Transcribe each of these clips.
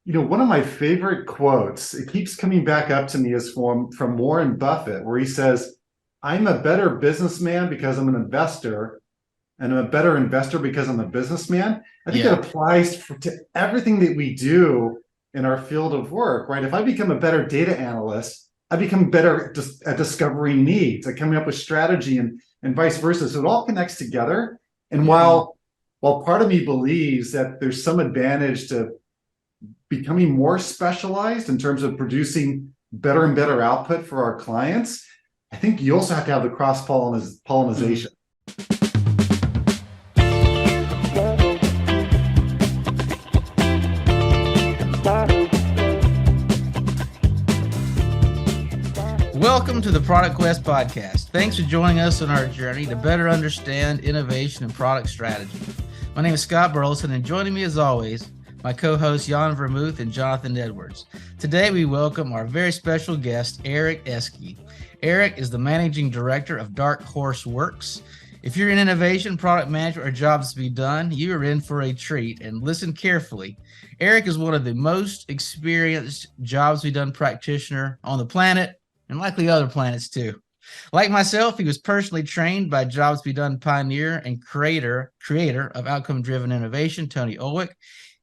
One of my favorite quotes, it keeps coming back up to me, is from Warren Buffett, where he says, I'm a better businessman because I'm an investor, and I'm a better investor because I'm a businessman. I think that Yeah. applies to everything that we do in our field of work, right? If I become a better data analyst, I become better at discovering needs, at coming up with strategy, and vice versa. So it all connects together. And Yeah. while part of me believes that there's some advantage to becoming more specialized in terms of producing better and better output for our clients, I think you also have to have the cross Mhm. pollination. Welcome to the Product Quest podcast. Thanks for joining us on our journey to better understand innovation and product strategy. My name is Scott Burleson, and joining me as always, my co-hosts Jan Vermouth and Jonathan Edwards. Today we welcome our very special guest, Eric Eskey. Eric is the managing director of Dark Horse Works. If you're in innovation, product management, or jobs to be done, you are in for a treat, and listen carefully. Eric is one of the most experienced jobs to be done practitioner on the planet, and likely other planets too. Like myself, he was personally trained by Jobs to be Done pioneer and creator of outcome-driven innovation, Tony Ulwick.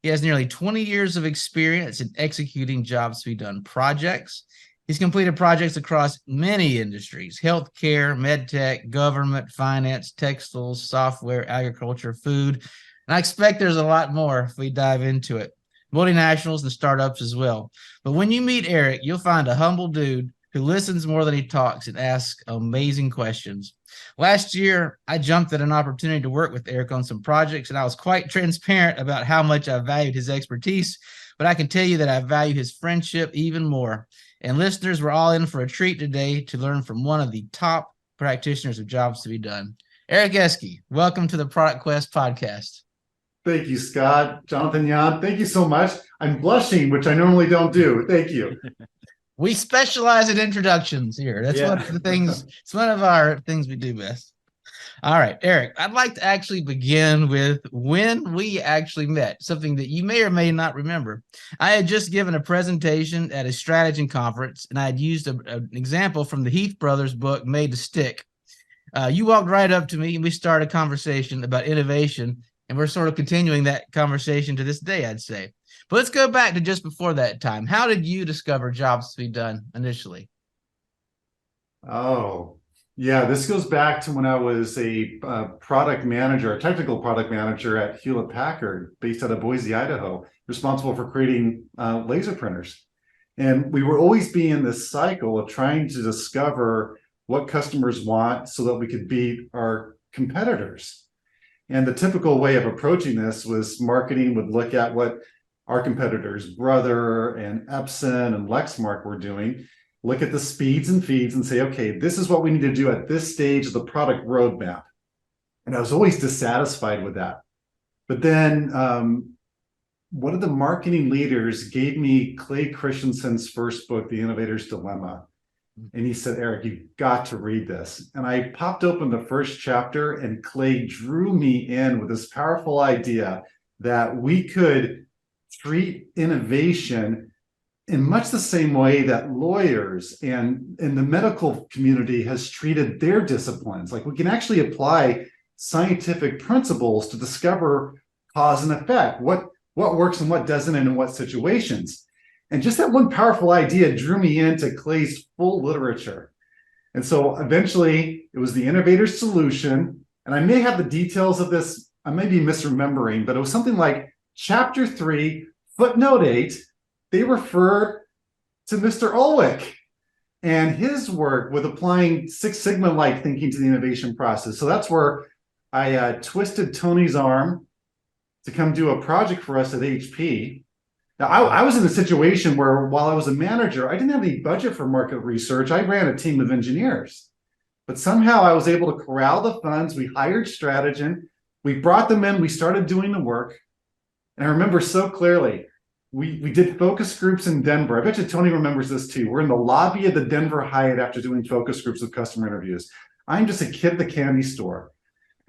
He has nearly 20 years of experience in executing Jobs to be Done projects. He's completed projects across many industries: healthcare, medtech, government, finance, textiles, software, agriculture, food. And I expect there's a lot more if we dive into it. Multinationals and startups as well. But when you meet Eric, you'll find a humble dude who listens more than he talks and asks amazing questions. Last year, I jumped at an opportunity to work with Eric on some projects, and I was quite transparent about how much I valued his expertise, but I can tell you that I value his friendship even more. And listeners, we're all in for a treat today to learn from one of the top practitioners of Jobs to be Done. Eric Eskey, welcome to the Product Quest podcast. Thank you, Scott. Jonathan, Jan, thank you so much. I'm blushing, which I normally don't do. Thank you. We specialize in introductions here. That's one Yeah. of the things, it's one of our things we do best. All right, Eric, I'd like to actually begin with when we actually met, something that you may or may not remember. I had just given a presentation at a strategy conference, and I had used an example from the Heath Brothers book, Made to Stick. You walked right up to me, and we started a conversation about innovation, and we're sort of continuing that conversation to this day, I'd say. But let's go back to just before that time. How did you discover Jobs to be Done initially? Oh, yeah. This goes back to when I was a product manager, a technical product manager at Hewlett Packard, based out of Boise, Idaho, responsible for creating laser printers. And we were always being in this cycle of trying to discover what customers want so that we could beat our competitors. And the typical way of approaching this was marketing would look at what our competitors, Brother and Epson and Lexmark, were doing, look at the speeds and feeds and say, okay, this is what we need to do at this stage of the product roadmap. And I was always dissatisfied with that. But then one of the marketing leaders gave me Clay Christensen's first book, The Innovator's Dilemma. And he said, Eric, you've got to read this. And I popped open the first chapter, and Clay drew me in with this powerful idea that we could treat innovation in much the same way that lawyers and the medical community has treated their disciplines. Like, we can actually apply scientific principles to discover cause and effect, what works and what doesn't, and in what situations. And just that one powerful idea drew me into Clay's full literature. And so eventually it was The Innovator's Solution. And I may have the details of this, I may be misremembering, but it was something like chapter 3, footnote 8. They refer to Mr. Ulwick and his work with applying Six Sigma-like thinking to the innovation process. So that's where I twisted Tony's arm to come do a project for us at HP. Now, I was in a situation where, while I was a manager, I didn't have any budget for market research. I ran a team of engineers. But somehow I was able to corral the funds. We hired Strategen. We brought them in. We started doing the work. And I remember so clearly, we did focus groups in Denver. I bet you Tony remembers this too. We're in the lobby of the Denver Hyatt after doing focus groups with customer interviews. I'm just a kid at the candy store.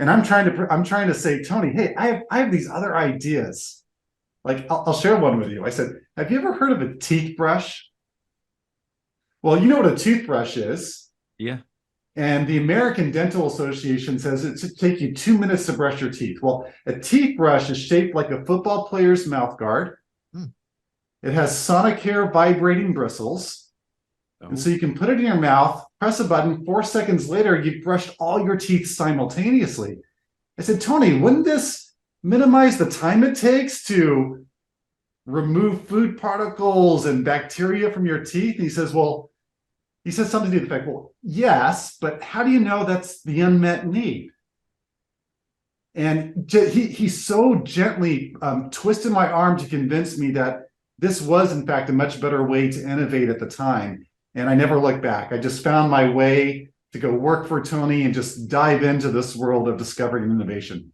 And I'm trying to say, Tony, hey, I have these other ideas. Like, I'll share one with you. I said, have you ever heard of a teeth brush? Well, you know what a toothbrush is. Yeah. And the American Dental Association says it should take you 2 minutes to brush your teeth. Well, a teeth brush is shaped like a football player's mouth guard. It has sonic hair vibrating bristles. And so you can put it in your mouth, press a button, 4 seconds later, you've brushed all your teeth simultaneously. I said, Tony, wouldn't this minimize the time it takes to remove food particles and bacteria from your teeth? And he says, well, he says something to the effect, well, yes, but how do you know that's the unmet need? And he so gently twisted my arm to convince me that this was, in fact, a much better way to innovate at the time. And I never looked back. I just found my way to go work for Tony and just dive into this world of discovery and innovation.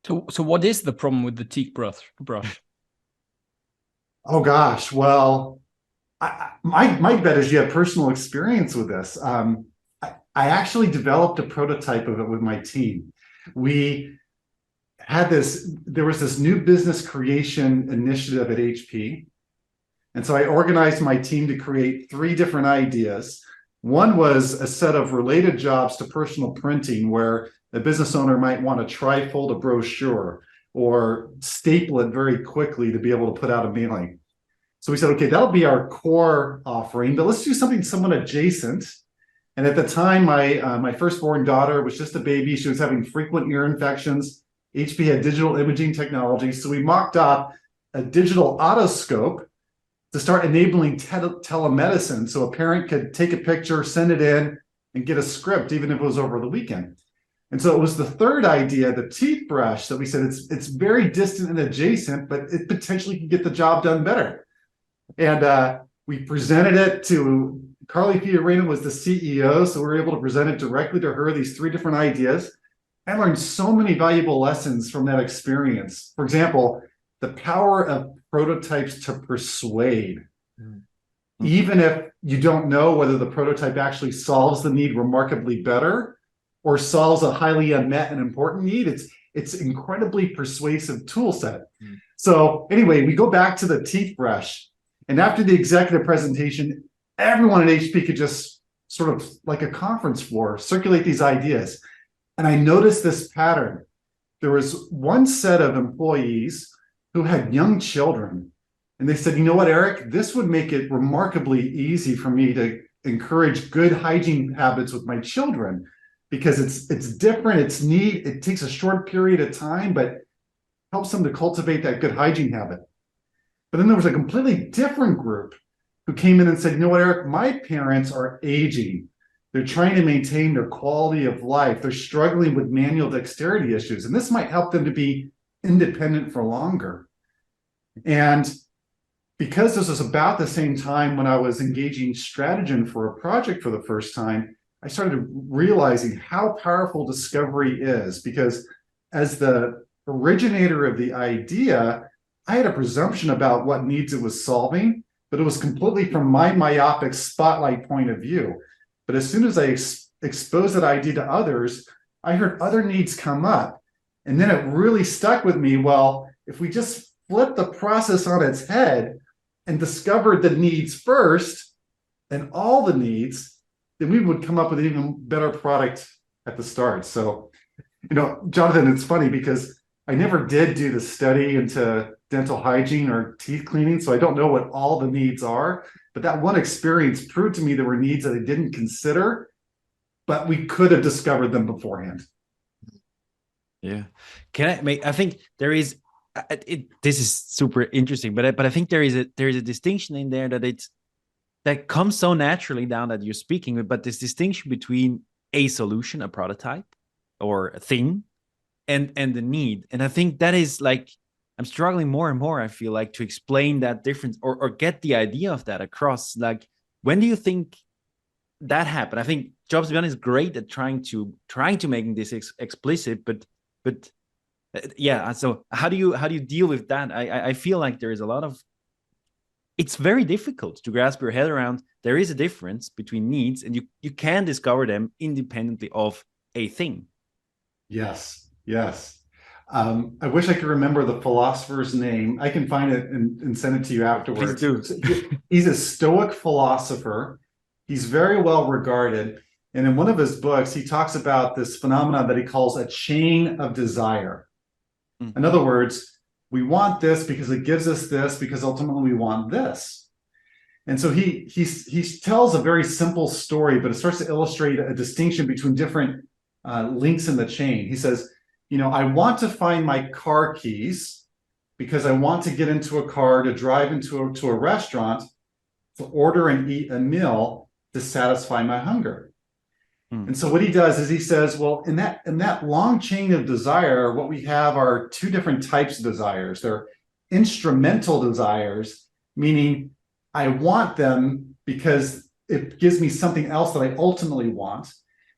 So what is the problem with the teeth brush? Oh, gosh. Well, my bet is you have personal experience with this. I actually developed a prototype of it with my team. There was this new business creation initiative at HP. And so I organized my team to create 3 different ideas. One was a set of related jobs to personal printing, where a business owner might want to trifold a brochure or staple it very quickly to be able to put out a mailing. So we said, okay, that'll be our core offering, but let's do something somewhat adjacent. And at the time, my firstborn daughter was just a baby. She was having frequent ear infections. HP had digital imaging technology. So we mocked up a digital otoscope to start enabling telemedicine, so a parent could take a picture, send it in, and get a script, even if it was over the weekend. And so it was the third idea, the teeth brush, that we said it's very distant and adjacent, but it potentially can get the job done better. And we presented it to Carly Fiorina, was the CEO, so we were able to present it directly to her, these 3 different ideas. I learned so many valuable lessons from that experience. For example, the power of prototypes to persuade. Even if you don't know whether the prototype actually solves the need remarkably better or solves a highly unmet and important need, it's incredibly persuasive tool set. So anyway, we go back to the teeth brush. And after the executive presentation, everyone at HP could just sort of, like a conference floor, circulate these ideas. And I noticed this pattern. There was one set of employees who had young children. And they said, you know what, Eric, this would make it remarkably easy for me to encourage good hygiene habits with my children, because it's different, it's neat, it takes a short period of time, but helps them to cultivate that good hygiene habit. But then there was a completely different group who came in and said, you know what, Eric, my parents are aging. They're trying to maintain their quality of life. They're struggling with manual dexterity issues, and this might help them to be independent for longer. And because this was about the same time when I was engaging Strategen for a project for the first time, I started realizing how powerful discovery is, because as the originator of the idea, I had a presumption about what needs it was solving, but it was completely from my myopic spotlight point of view. But as soon as I exposed that idea to others, I heard other needs come up. And then it really stuck with me. Well, if we just flip the process on its head and discovered the needs first and all the needs, then we would come up with an even better product at the start. So, Jonathan, it's funny because I never did do the study into dental hygiene or teeth cleaning, so I don't know what all the needs are. But that one experience proved to me there were needs that I didn't consider, but we could have discovered them beforehand. Yeah. I think there is, this is super interesting, but I think there is a distinction in there that comes so naturally down that you're speaking with, but this distinction between a solution, a prototype or a thing, and the need. And I think that is like, I'm struggling more and more, I feel like, to explain that difference or get the idea of that across. Like, when do you think that happened? I think Jobs Beyond is great at trying to making this explicit, but yeah. So how do you deal with that? I feel like there is a lot of, it's very difficult to grasp your head around. There is a difference between needs, and you can discover them independently of a thing. Yes. I wish I could remember the philosopher's name. I can find it and send it to you afterwards. Please do. So he's a Stoic philosopher. He's very well regarded. And in one of his books, he talks about this phenomenon that he calls a chain of desire. In other words, we want this because it gives us this, because ultimately we want this. And so he tells a very simple story, but it starts to illustrate a distinction between different links in the chain. He says, I want to find my car keys because I want to get into a car to drive into a restaurant to order and eat a meal to satisfy my hunger. And so what he does is he says, well, in that long chain of desire, what we have are two different types of desires. They're instrumental desires, meaning I want them because it gives me something else that I ultimately want.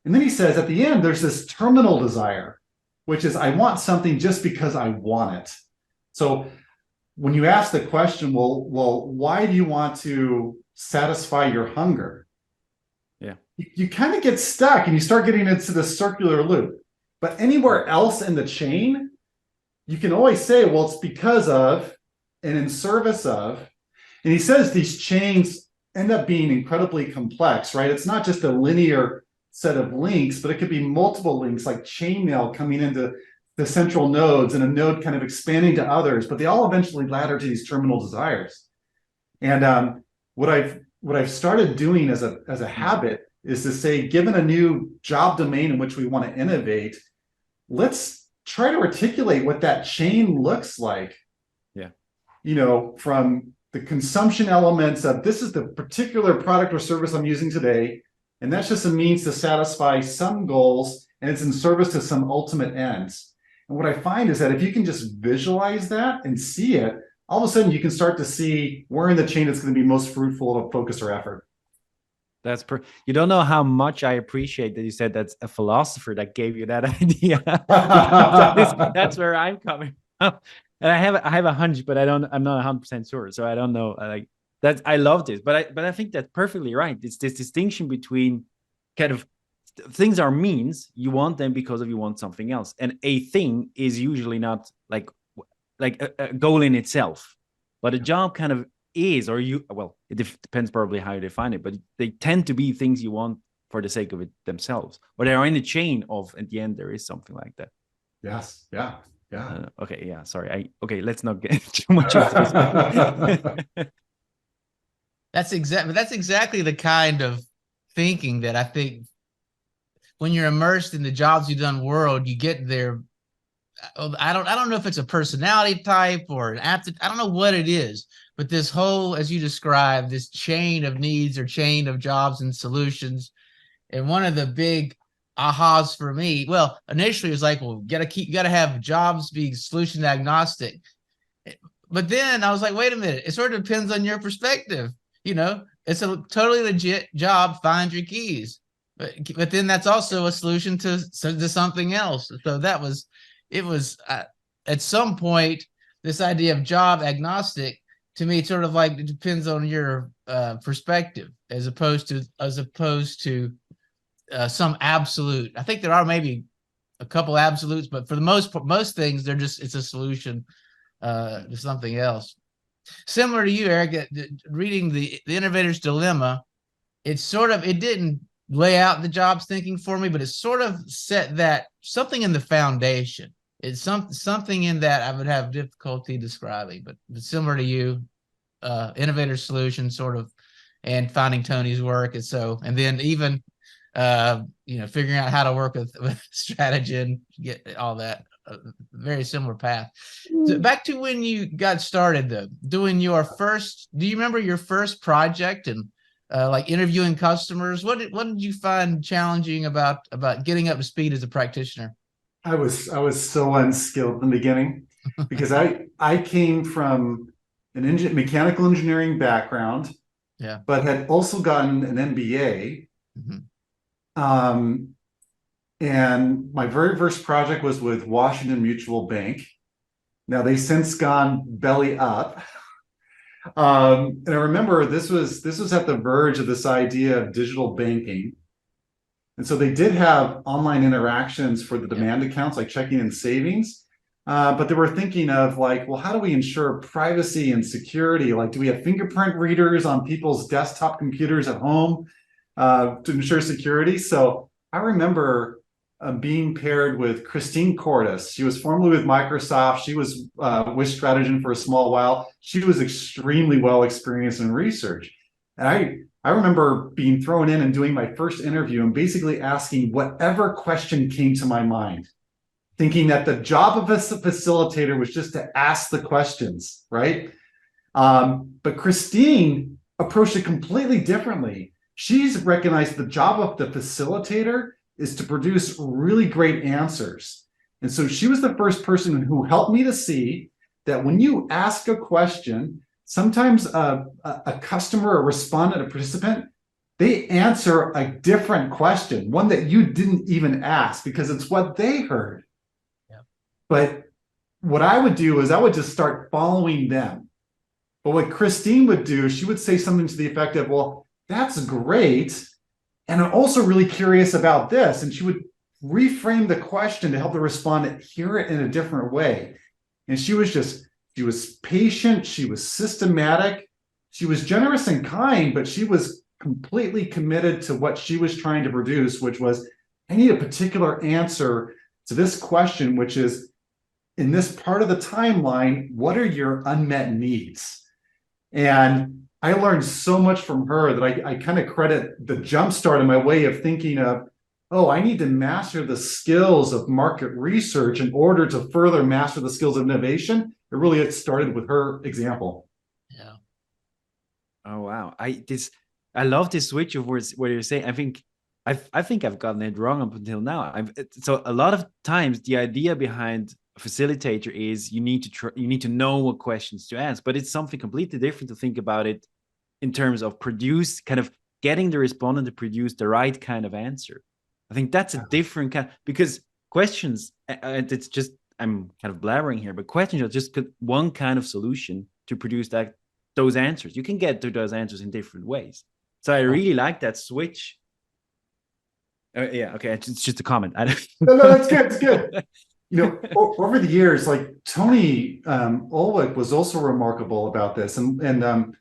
And then he says at the end, there's this terminal desire, which is I want something just because I want it. So when you ask the question, well, why do you want to satisfy your hunger? Yeah. You kind of get stuck and you start getting into the circular loop. But anywhere else in the chain, you can always say, well, it's because of and in service of. And he says these chains end up being incredibly complex, right? It's not just a linear set of links, but it could be multiple links like chainmail coming into the central nodes and a node kind of expanding to others, but they all eventually ladder to these terminal desires. And what I've started doing as a habit is to say, given a new job domain in which we want to innovate, let's try to articulate what that chain looks like. Yeah. From the consumption elements of this is the particular product or service I'm using today, and that's just a means to satisfy some goals, and it's in service to some ultimate ends. And what I find is that if you can just visualize that and see it, all of a sudden you can start to see where in the chain it's going to be most fruitful to focus our effort. You don't know how much I appreciate that you said that's a philosopher that gave you that idea. That's where I'm coming from. And I have a hunch, but I'm not 100% sure. So I don't know. I love this, but I think that's perfectly right. It's this distinction between kind of things are means, you want them because you want something else. And a thing is usually not like a goal in itself, but a job kind of is, it depends probably how you define it, but they tend to be things you want for the sake of it themselves, or they are in a chain of, at the end, there is something like that. Yes. Yeah. Yeah. Okay. Yeah. Sorry. Let's not get too much into this. That's exactly the kind of thinking that I think when you're immersed in the jobs you've done world, you get there. I don't know if it's a personality type or an aptitude. I don't know what it is, but this whole, as you described, this chain of needs or chain of jobs and solutions. And one of the big ahas for me, well, initially it was like, well, you gotta have jobs be solution agnostic. But then I was like, wait a minute, it sort of depends on your perspective. It's a totally legit job, find your keys. But then that's also a solution to something else. So it was at some point, this idea of job agnostic, to me, it's sort of like it depends on your perspective as opposed to some absolute. I think there are maybe a couple absolutes, but for the most things, it's a solution to something else. Similar to you, Eric, reading the Innovator's Dilemma, it didn't lay out the jobs thinking for me, but it sort of set that something in the foundation. It's something in that I would have difficulty describing, but similar to you, Innovator Solution sort of, and finding Tony's work. And then even, figuring out how to work with strategy and get all that, very similar path. So back to when you got started though, doing do you remember your first project and like interviewing customers? What did you find challenging about getting up to speed as a practitioner? I was so unskilled in the beginning because I came from an mechanical engineering background, but had also gotten an MBA. Mm-hmm. And my very first project was with Washington Mutual Bank. Now they've since gone belly up. And I remember this was at the verge of this idea of digital banking. And so they did have online interactions for the demand accounts, like checking and savings, but they were thinking of like, well, how do we ensure privacy and security? Like, do we have fingerprint readers on people's desktop computers at home to ensure security? So I remember being paired with Christine Cordes. She was formerly with Microsoft. She was with Strategen for a small while. She was extremely well experienced in research. And I remember being thrown in and doing my first interview and basically asking whatever question came to my mind, thinking that the job of a facilitator was just to ask the questions, right? But Christine approached it completely differently. She's recognized the job of the facilitator is to produce really great answers. And so she was the first person who helped me to see that when you ask a question, sometimes a customer, a respondent, a participant, they answer a different question, one that you didn't even ask because it's what they heard. Yeah. But what I would do is I would just start following them. But what Christine would do, she would say something to the effect of, well, that's great. And I'm also really curious about this. And she would reframe the question to help the respondent hear it in a different way. And she was patient. She was systematic. She was generous and kind, but she was completely committed to what she was trying to produce, which was, I need a particular answer to this question, which is, in this part of the timeline, what are your unmet needs? And I learned so much from her that I kind of credit the jumpstart in my way of thinking of, oh, I need to master the skills of market research in order to further master the skills of innovation. It started with her example. Yeah. Oh wow. I love this switch of words where you're saying, I think I've gotten it wrong up until now. So a lot of times the idea behind a facilitator is you need to know what questions to ask, but it's something completely different to think about it in terms of getting the respondent to produce the right kind of answer. I think that's a different kind, because questions, it's just, I'm kind of blabbering here, but questions are just one kind of solution to produce those answers. You can get to those answers in different ways. So I really like that switch. Yeah, okay, it's just a comment. No, that's good. It's good. Over the years, like Tony Ulwick was also remarkable about this, and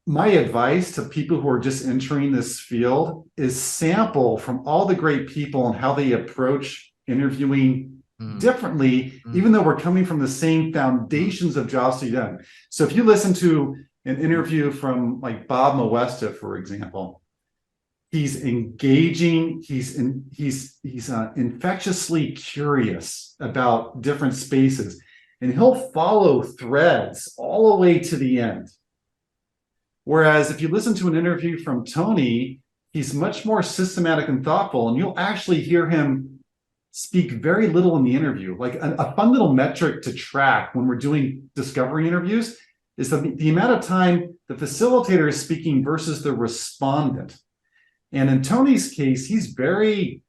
my advice to people who are just entering this field is sample from all the great people and how they approach interviewing differently, even though we're coming from the same foundations of jobs to be done. So if you listen to an interview from like Bob Moesta, for example, he's engaging, he's infectiously curious about different spaces, and he'll follow threads all the way to the end. Whereas if you listen to an interview from Tony, he's much more systematic and thoughtful, and you'll actually hear him speak very little in the interview. Like a fun little metric to track when we're doing discovery interviews is the amount of time the facilitator is speaking versus the respondent. And in Tony's case, he's very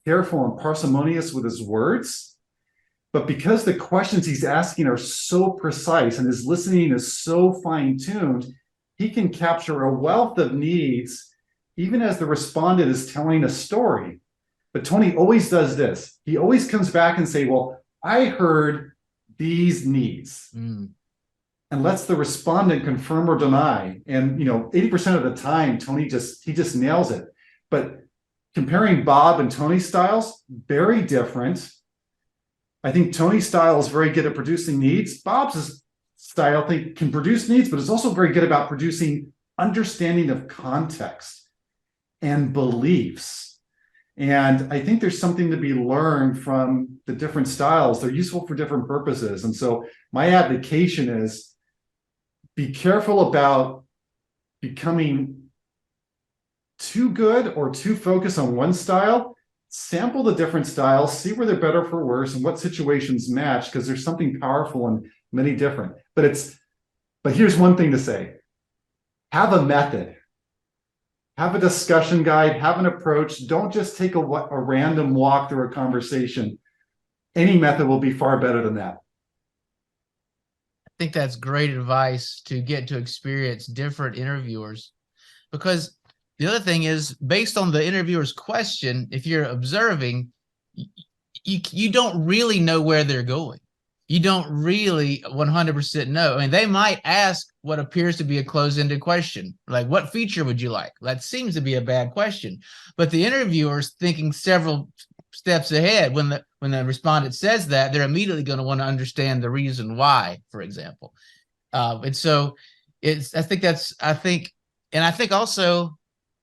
careful and parsimonious with his words, but because the questions he's asking are so precise and his listening is so fine-tuned, he can capture a wealth of needs, even as the respondent is telling a story. But Tony always does this. He always comes back and say, well, I heard these needs. And lets the respondent confirm or deny. And 80% of the time, Tony just nails it. But comparing Bob and Tony's styles, very different. I think Tony's style is very good at producing needs. Bob's style, I think, can produce needs, but is also very good about producing understanding of context and beliefs. And I think there's something to be learned from the different styles. They're useful for different purposes. And so my advocation is, be careful about becoming too good or too focused on one style. Sample the different styles, see where they're better for worse and what situations match, because there's something powerful in many different. But here's one thing to say. Have a method. Have a discussion guide, have an approach. Don't just take a random walk through a conversation. Any method will be far better than that. I think that's great advice to get to experience different interviewers, because the other thing is, based on the interviewer's question, if you're observing, you don't really know where they're going. You don't really 100% know. I mean, they might ask what appears to be a closed-ended question, like what feature would you like? That seems to be a bad question, but the interviewer's thinking several steps ahead. When the respondent says that, they're immediately going to want to understand the reason why, for example. And so I think also,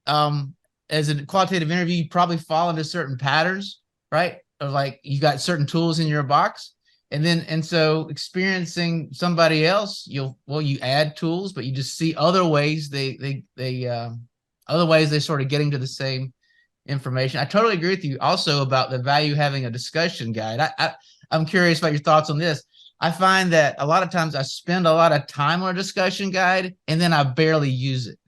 as a qualitative interview, you probably fall into certain patterns, right? Of like, you got certain tools in your box. And so experiencing somebody else, you add tools, but you just see other ways they sort of getting to the same information. I totally agree with you also about the value of having a discussion guide. I'm curious about your thoughts on this. I find that a lot of times I spend a lot of time on a discussion guide and then I barely use it.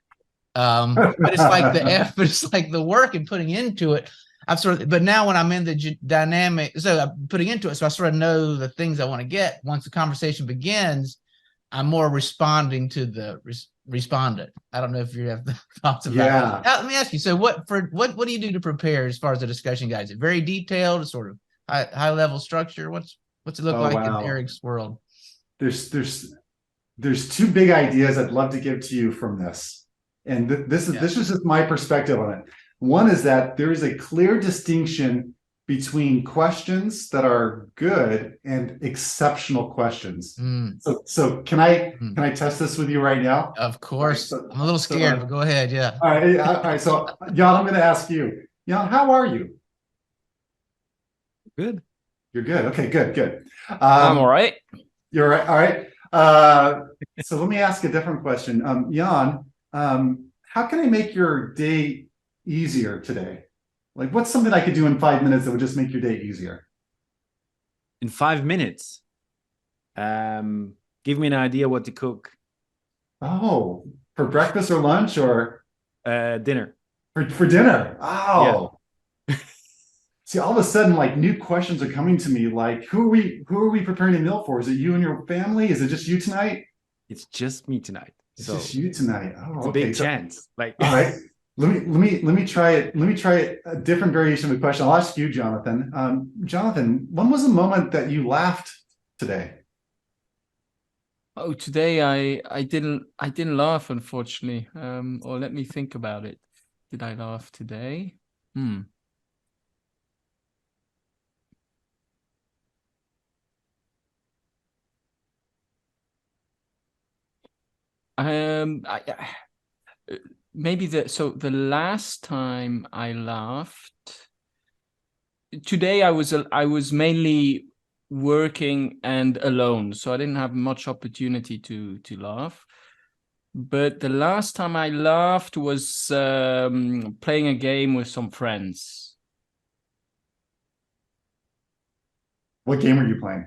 But it's like the work and putting into it. But now when I'm in the dynamic, so I'm putting into it, so I sort of know the things I want to get. Once the conversation begins, I'm more responding to the respondent. I don't know if you have thoughts about it. Now, let me ask you. So what do you do to prepare as far as the discussion guide? Is it very detailed, sort of high level structure? What's it look like in Eric's world? There's two big ideas I'd love to give to you from this. And this is just my perspective on it. One is that there is a clear distinction between questions that are good and exceptional questions. So can I test this with you right now? Of course. I'm a little scared, but go ahead. Yeah. All right. So Jan, I'm going to ask you, Jan, how are you? Good. You're good. Okay, good. I'm all right. You're right. All right. So let me ask a different question. Jan, how can I make your day easier today? Like, what's something I could do in 5 minutes that would just make your day easier? In 5 minutes, give me an idea what to cook. Oh, for breakfast or lunch or dinner? For dinner. Oh, yeah. See, all of a sudden, like new questions are coming to me. Like, who are we preparing a meal for? Is it you and your family? Is it just you tonight? It's just me tonight. It's just you tonight. Oh, it's a big chance. Like, all right. Let me try it. Let me try a different variation of the question. I'll ask you, Jonathan. Jonathan, when was the moment that you laughed today? Oh, today I didn't laugh, unfortunately. Or let me think about it. Did I laugh today? Maybe the last time I laughed today, I was mainly working and alone, so I didn't have much opportunity to laugh. But the last time I laughed was playing a game with some friends. What game were you playing?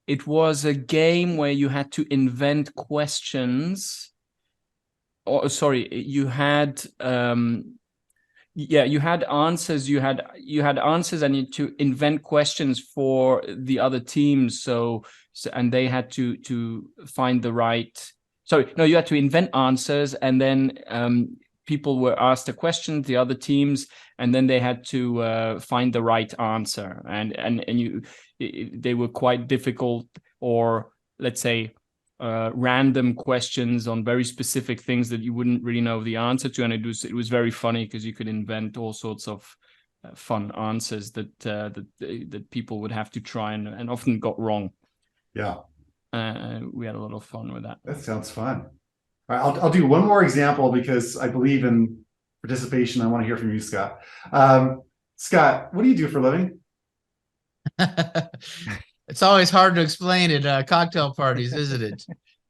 It was a game where you had to invent questions. Oh, sorry, you had you had answers. You had answers, and you had to invent questions for the other teams. So and they had to find the right. Sorry, no, you had to invent answers, and then people were asked a question, the other teams, and then they had to find the right answer. And they were quite difficult, or let's say random questions on very specific things that you wouldn't really know the answer to. And it was very funny because you could invent all sorts of fun answers that people would have to try and often got wrong. Yeah. We had a lot of fun with that. That sounds fun. All right, I'll do one more example because I believe in participation. I want to hear from you, Scott. Scott, what do you do for a living? It's always hard to explain at cocktail parties, isn't it?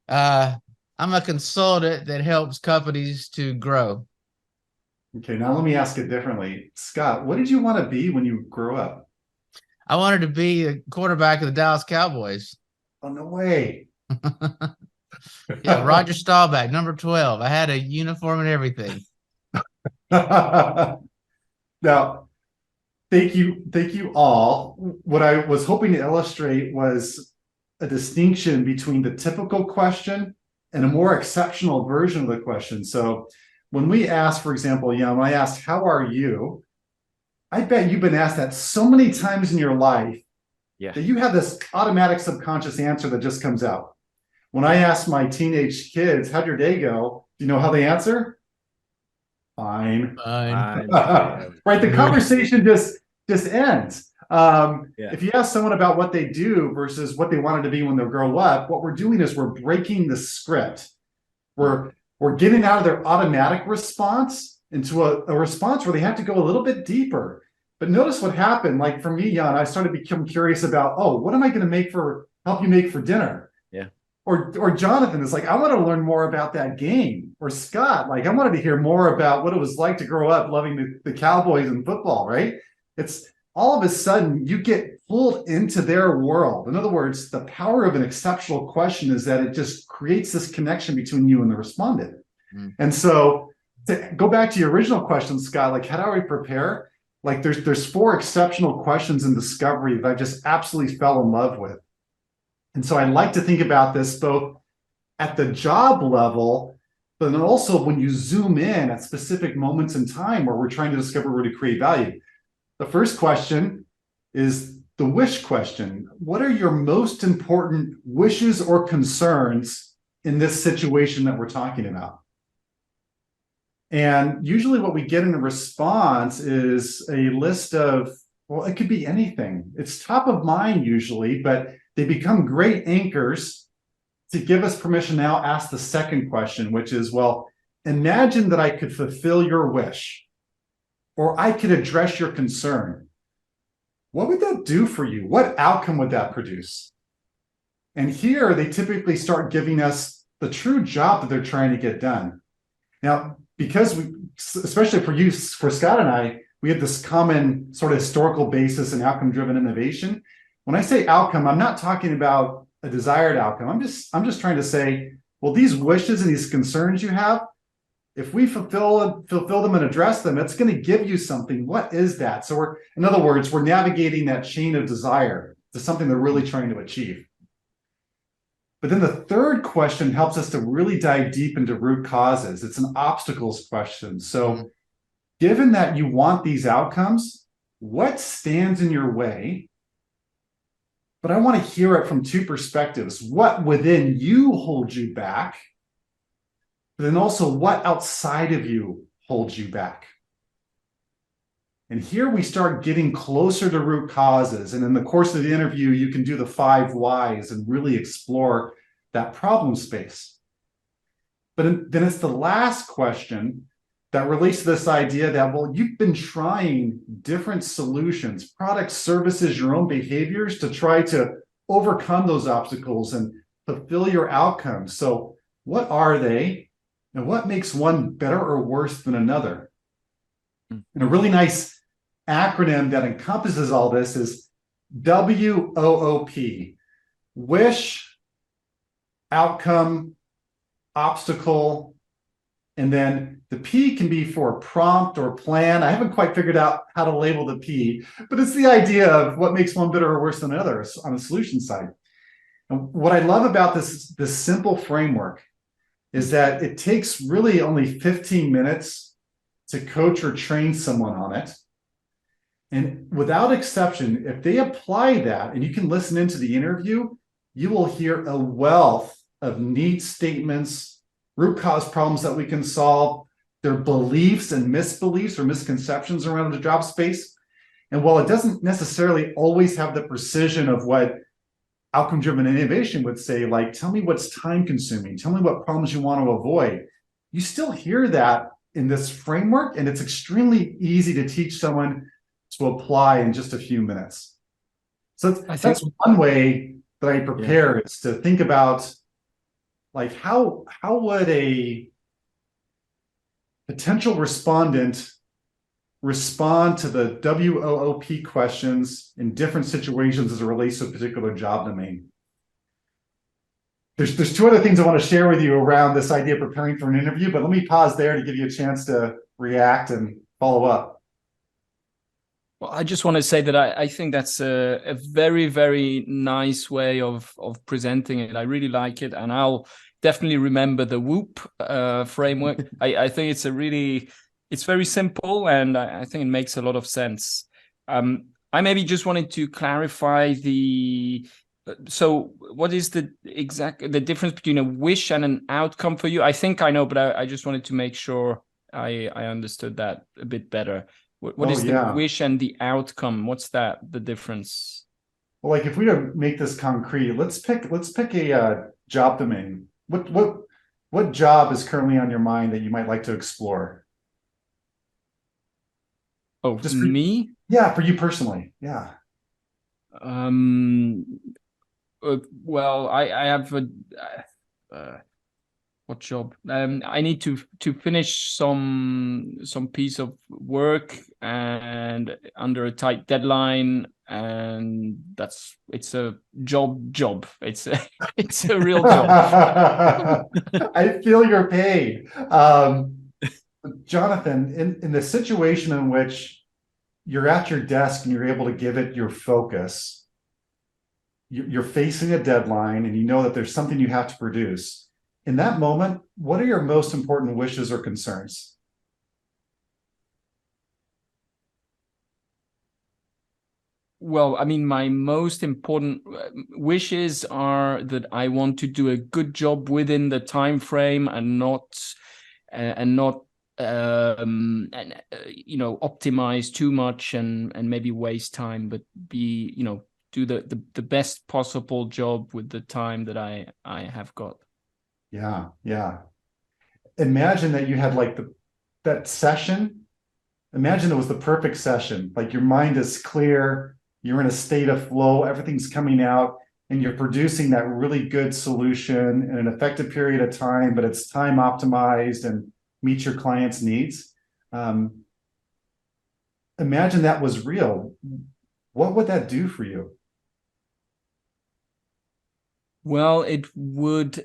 I'm a consultant that helps companies to grow. Okay, now let me ask it differently. Scott, what did you want to be when you grew up? I wanted to be a quarterback of the Dallas Cowboys. Oh, no way. Yeah, Roger Staubach, number 12. I had a uniform and everything. Now, thank you all. What I was hoping to illustrate was a distinction between the typical question and a more exceptional version of the question. So when we ask, for example, when I asked, how are you? I bet you've been asked that so many times in your life Yeah. that you have this automatic subconscious answer that just comes out. When I ask my teenage kids, how'd your day go? Do you know how they answer? Fine. Fine. Right. The conversation just ends. Yeah. If you ask someone about what they do versus what they wanted to be when they grow up, what we're doing is we're breaking the script. We're getting out of their automatic response into a response where they have to go a little bit deeper. But notice what happened. Like for me, Jan, I started to become curious about, oh, what am I going to help you make for dinner? Yeah. Or Jonathan is like, I want to learn more about that game. Or Scott, like, I wanted to hear more about what it was like to grow up loving the Cowboys and football, right? It's all of a sudden you get pulled into their world. In other words, the power of an exceptional question is that it just creates this connection between you and the respondent. And so to go back to your original question, Scott, like, how do I prepare? Like there's 4 exceptional questions in discovery that I just absolutely fell in love with. And so I like to think about this both at the job level, but then also when you zoom in at specific moments in time where we're trying to discover where to create value. The first question is the wish question. What are your most important wishes or concerns in this situation that we're talking about? And usually what we get in a response is a list of, well, it could be anything. It's top of mind usually, but they become great anchors to give us permission now ask the second question, which is, well, imagine that I could fulfill your wish, or I could address your concern. What would that do for you? What outcome would that produce? And here they typically start giving us the true job that they're trying to get done. Now, because especially for Scott and I, we have this common sort of historical basis in outcome-driven innovation. When I say outcome, I'm not talking about a desired outcome. I'm just trying to say, well, these wishes and these concerns you have, if we fulfill them and address them, it's going to give you something. What is that? So in other words, we're navigating that chain of desire to something they're really trying to achieve. But then the third question helps us to really dive deep into root causes. It's an obstacles question. So given that you want these outcomes, what stands in your way? But I want to hear it from 2 perspectives. What within you holds you back? But then also what outside of you holds you back? And here we start getting closer to root causes. And in the course of the interview, you can do the 5 whys and really explore that problem space. But then it's the last question that relates to this idea that, well, you've been trying different solutions, products, services, your own behaviors to try to overcome those obstacles and fulfill your outcomes. So what are they? And what makes one better or worse than another? And a really nice acronym that encompasses all this is WOOP: wish, outcome, obstacle, and then the P can be for prompt or plan. I haven't quite figured out how to label the P, but it's the idea of what makes one better or worse than another on the solution side. And what I love about this simple framework is that it takes really only 15 minutes to coach or train someone on it. And without exception, if they apply that, and you can listen into the interview, you will hear a wealth of neat statements, root cause problems that we can solve, their beliefs and misbeliefs or misconceptions around the job space. And while it doesn't necessarily always have the precision of what outcome-driven innovation would say, like, tell me what's time-consuming, tell me what problems you want to avoid, you still hear that in this framework, and it's extremely easy to teach someone to apply in just a few minutes. So that's one way that I prepare, is to think about, like, how would a potential respondent respond to the WOOP questions in different situations as it relates to a particular job domain. There's 2 other things I want to share with you around this idea of preparing for an interview, but let me pause there to give you a chance to react and follow up. Well, I just want to say that I think that's a very, very nice way of presenting it. I really like it, and I'll definitely remember the WOOP framework. I think it's a really it's very simple, and I think it makes a lot of sense. I maybe just wanted to clarify so what is the difference between a wish and an outcome for you? I think I know, but I just wanted to make sure I understood that a bit better. What is the wish and the outcome? What's the difference? Well, like if we were to make this concrete, let's pick a job domain. What job is currently on your mind that you might like to explore? Oh, just me? Yeah, for you personally. Yeah. Well, I have what job? I need to finish some piece of work and under a tight deadline, and it's a job. It's a real job. I feel your pain. Jonathan, in the situation in which you're at your desk and you're able to give it your focus, you're facing a deadline and you know that there's something you have to produce. In that moment, what are your most important wishes or concerns? Well, I mean, my most important wishes are that I want to do a good job within the time frame and not optimize too much and maybe waste time, but do the best possible job with the time that I have got. Yeah. Imagine that you had like that session. Imagine it was the perfect session. Like your mind is clear, you're in a state of flow, everything's coming out, and you're producing that really good solution in an effective period of time, but it's time optimized and meets your client's needs. Imagine that was real. What would that do for you? Well, it would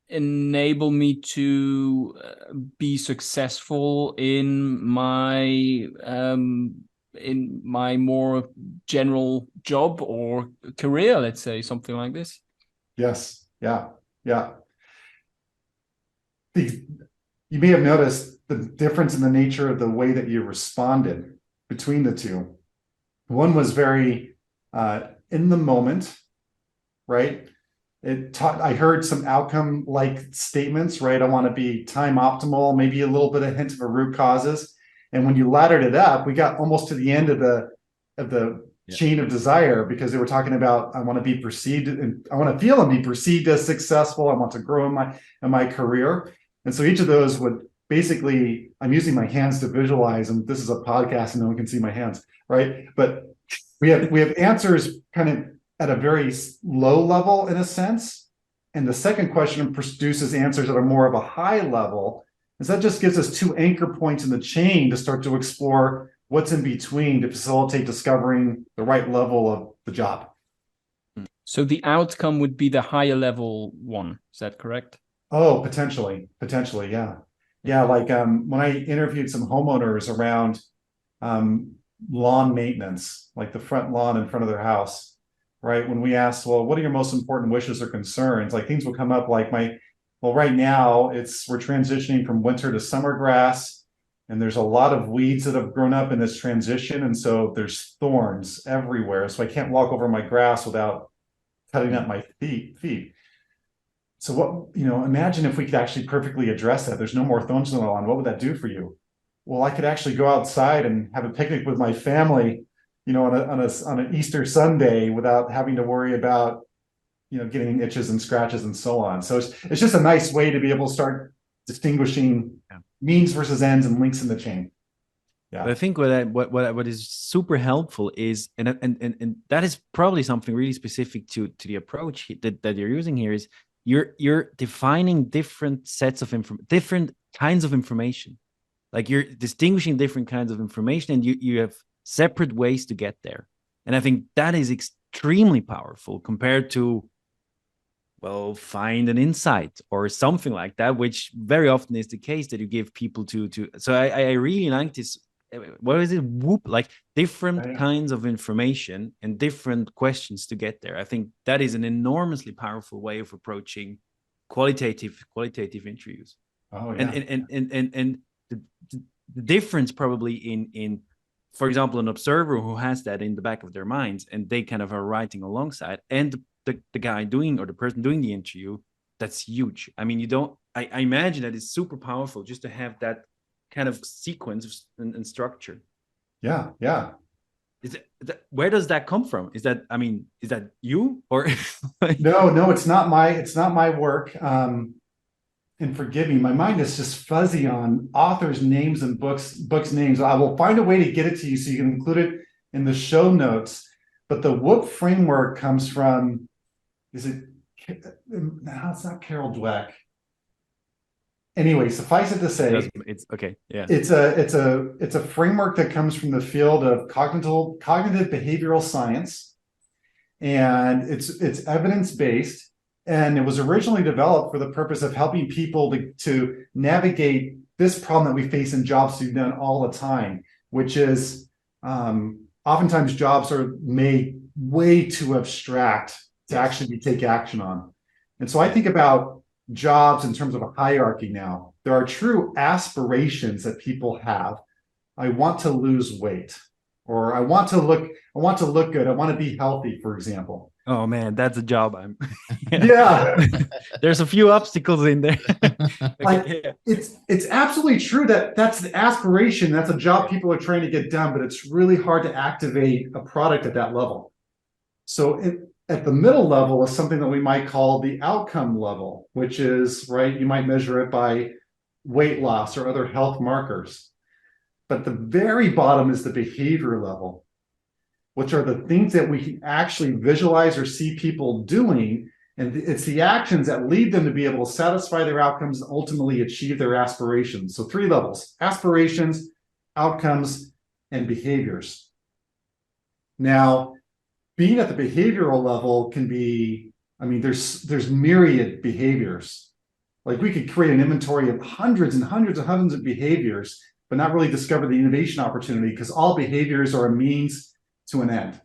enable me to be successful in my more general job or career, let's say, something like this. Yes. Yeah. You may have noticed the difference in the nature of the way that you responded between the two. One was very in the moment, right? I heard some outcome-like statements, right? I want to be time optimal, maybe a little bit of hint of a root causes. And when you laddered it up, we got almost to the end of the chain of desire, because they were talking about, I want to be perceived and I want to feel and be perceived as successful. I want to grow in my career. And so each of those would basically, I'm using my hands to visualize, and this is a podcast and no one can see my hands, right? But we have answers kind of at a very low level in a sense. And the second question produces answers that are more of a high level. And so that just gives us two anchor points in the chain to start to explore what's in between to facilitate discovering the right level of the job. So the outcome would be the higher level one. Is that correct? Oh, potentially, yeah. Yeah, like when I interviewed some homeowners around lawn maintenance, like the front lawn in front of their house, right? When we asked, well, what are your most important wishes or concerns? Like things will come up like right now we're transitioning from winter to summer grass, and there's a lot of weeds that have grown up in this transition. And so there's thorns everywhere. So I can't walk over my grass without cutting up my feet. So imagine if we could actually perfectly address that. There's no more thorns on the lawn. What would that do for you? Well, I could actually go outside and have a picnic with my family, on an Easter Sunday without having to worry about, getting itches and scratches and so on. So it's just a nice way to be able to start distinguishing means versus ends and links in the chain. Yeah. But I think what is super helpful is, and that is probably something really specific to the approach that you're using here, is you're defining different sets of different kinds of information. Like you're distinguishing different kinds of information, and you have separate ways to get there. And I think that is extremely powerful compared to, well, find an insight or something like that, which very often is the case that you give people to. So I really like this. What is it? Like different kinds of information and different questions to get there. I think that is an enormously powerful way of approaching qualitative interviews. Oh, yeah. And the difference probably in for example, an observer who has that in the back of their minds and they kind of are writing alongside, and the guy doing, or the person doing the interview, that's huge. I mean, I imagine that it's super powerful just to have that kind of sequence and structure. Yeah. Where does that come from? Is that you or? No, it's not my work. And forgive me, my mind is just fuzzy on authors' names and books names. I will find a way to get it to you so you can include it in the show notes. But the Whoop framework comes from, no, it's not Carol Dweck. Anyway, suffice it to say, it's okay. Yeah, it's a framework that comes from the field of cognitive behavioral science, and it's evidence-based. And it was originally developed for the purpose of helping people to navigate this problem that we face in jobs to be done all the time, which is oftentimes jobs are made way too abstract to actually take action on. And so I think about jobs in terms of a hierarchy now. There are true aspirations that people have. I want to lose weight, or I want to look good. I want to be healthy, for example. Oh man, that's a job. Yeah. There's a few obstacles in there. It's absolutely true that's the aspiration. That's a job people are trying to get done, but it's really hard to activate a product at that level. So at the middle level is something that we might call the outcome level, which is, right, you might measure it by weight loss or other health markers. But the very bottom is the behavior level, which are the things that we can actually visualize or see people doing. And it's the actions that lead them to be able to satisfy their outcomes and ultimately achieve their aspirations. So 3 levels: aspirations, outcomes, and behaviors. Now, being at the behavioral level can be, there's myriad behaviors. Like we could create an inventory of hundreds and hundreds and hundreds of behaviors, but not really discover the innovation opportunity, because all behaviors are a means to an end.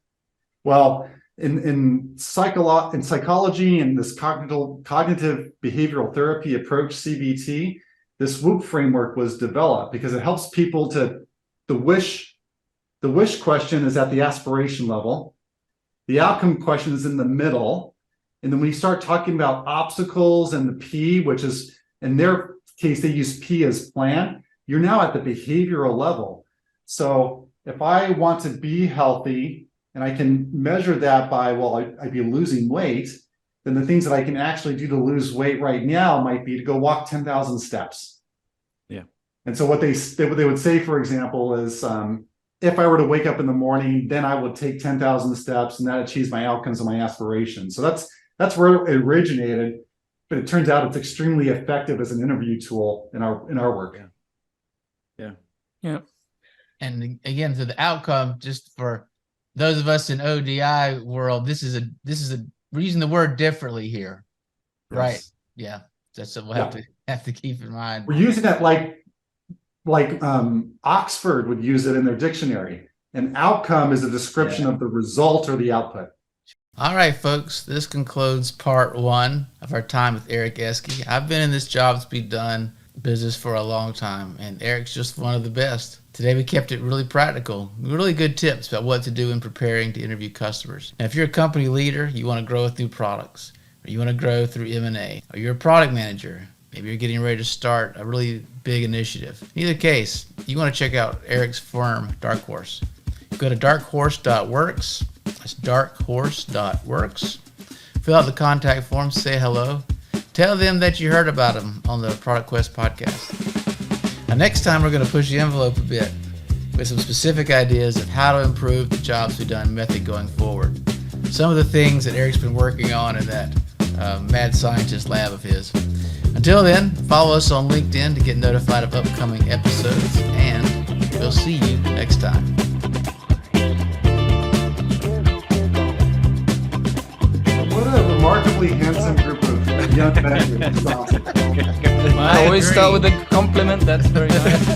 Well, in psychology and this cognitive behavioral therapy approach, CBT, this Whoop framework was developed because it helps people to the wish question is at the aspiration level. The outcome question is in the middle. And then when you start talking about obstacles and the P, which is, in their case, they use P as plan, you're now at the behavioral level. So if I want to be healthy and I can measure that by, I'd be losing weight, then the things that I can actually do to lose weight right now might be to go walk 10,000 steps. Yeah. And so what they would say, for example, is if I were to wake up in the morning, then I would take 10,000 steps, and that achieves my outcomes and my aspirations. So that's where it originated, but it turns out it's extremely effective as an interview tool in our work. Yeah. And again, so the outcome, just for those of us in ODI world, we're using the word differently here, yes. Right? Yeah, that's what we'll have to keep in mind. We're using that like Oxford would use it in their dictionary. An outcome is a description of the result or the output. All right, folks, this concludes part 1 of our time with Eric Eskey. I've been in this jobs be done business for a long time, and Eric's just one of the best. Today we kept it really practical, really good tips about what to do in preparing to interview customers. Now, if you're a company leader, you want to grow with new products, or you want to grow through M&A, or you're a product manager, maybe you're getting ready to start a really big initiative. In either case, you want to check out Eric's firm, Dark Horse. Go to darkhorse.works. That's darkhorse.works. Fill out the contact form, say hello. Tell them that you heard about them on the Product Quest podcast. Now, next time, we're going to push the envelope a bit with some specific ideas of how to improve the jobs we've done method going forward. Some of the things that Eric's been working on in that mad scientist lab of his. Until then, follow us on LinkedIn to get notified of upcoming episodes, and we'll see you next time. What a remarkably handsome group of young men. It's awesome. I always start with a compliment. That's very nice.